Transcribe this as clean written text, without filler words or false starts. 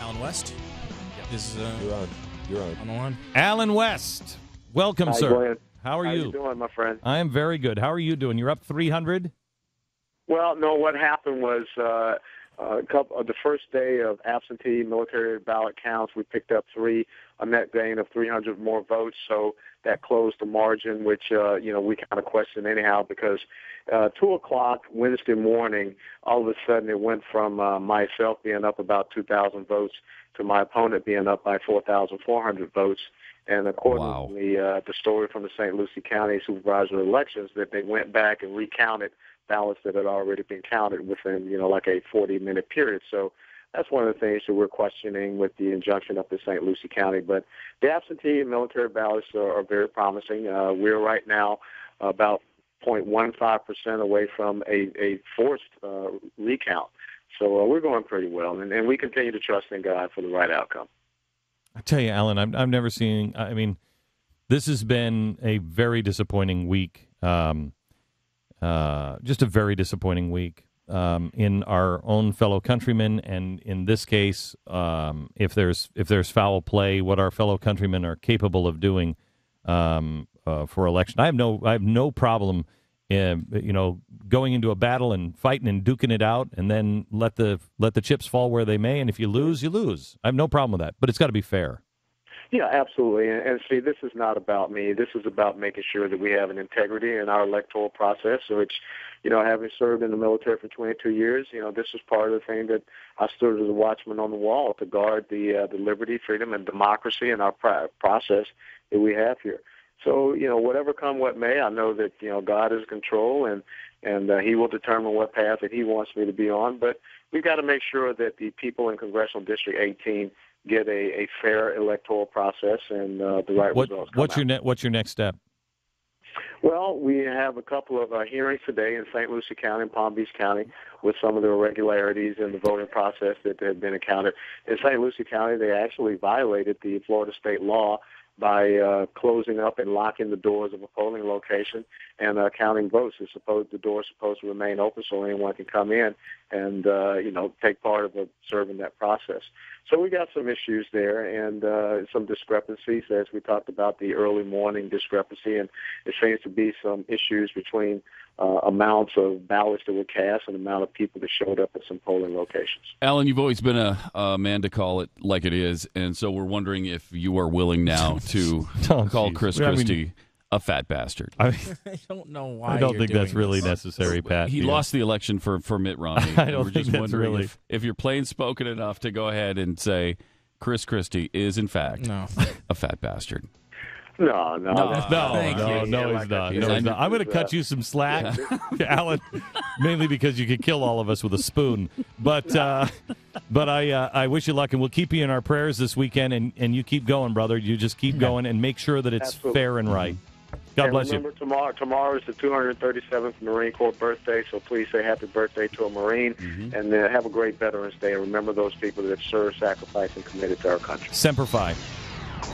Alan West is You're on. on the line. Alan West, welcome, sir. Glenn. How are How you? you doing, my friend? I am very good. How are you doing? You're up 300? Well, no, what happened was the first day of absentee military ballot counts, we picked up a net gain of 300 more votes, so that closed the margin, which, we kind of questioned anyhow because 2 o'clock Wednesday morning, all of a sudden it went from myself being up about 2,000 votes to my opponent being up by 4,400 votes. And according to the story from the St. Lucie County Supervisory Elections, that they went back and recounted ballots that had already been counted within, like a 40-minute period. So that's one of the things that we're questioning with the injunction up in St. Lucie County. But the absentee and military ballots are very promising. We're right now about 0.15% away from a forced recount. So we're going pretty well, and we continue to trust in God for the right outcome. I tell you, Alan, I've never seen. I mean, this has been a very disappointing week. Just a very disappointing week in our own fellow countrymen, and in this case, if there's foul play, what our fellow countrymen are capable of doing for election. I have no problem, going into a battle and fighting and duking it out, and then let the chips fall where they may. And if you lose, you lose. I have no problem with that, but it's got to be fair. Yeah, absolutely. And see, this is not about me. This is about making sure that we have an integrity in our electoral process, which, having served in the military for 22 years, this is part of the thing that I stood as a watchman on the wall to guard the liberty, freedom, and democracy in our process that we have here. So, whatever come what may, I know that, God is in control, and he will determine what path that he wants me to be on. But we've got to make sure that the people in Congressional District 18 get a fair electoral process and the right results come out. What's your next step? Well, we have a couple of hearings today in St. Lucie County and Palm Beach County with some of the irregularities in the voting process that have been encountered. In St. Lucie County, they actually violated the Florida state law by closing up and locking the doors of a polling location and counting votes. The doors are supposed to remain open so anyone can come in and, take part of observing that process. So we got some issues there and some discrepancies, as we talked about the early morning discrepancy, and it seems to be some issues between amounts of ballots that were cast and the amount of people that showed up at some polling locations. Alan, you've always been a man to call it like it is, and so we're wondering if you are willing now to call Chris Christie a fat bastard. I don't know why. I don't think that's really necessary, Pat. He lost the election for Mitt Romney. I don't think that's really. If you're plain spoken enough to go ahead and say Chris Christie is in fact a fat bastard. No, he's not. I'm going to cut you some slack, Alan, mainly because you could kill all of us with a spoon. But I wish you luck, and we'll keep you in our prayers this weekend, and you keep going, brother. You just keep going and make sure that it's fair and right. God bless you. Remember, tomorrow is the 237th Marine Corps birthday, so please say happy birthday to a Marine, and have a great Veterans Day. And remember those people that have served, sacrificed, and committed to our country. Semper Fi.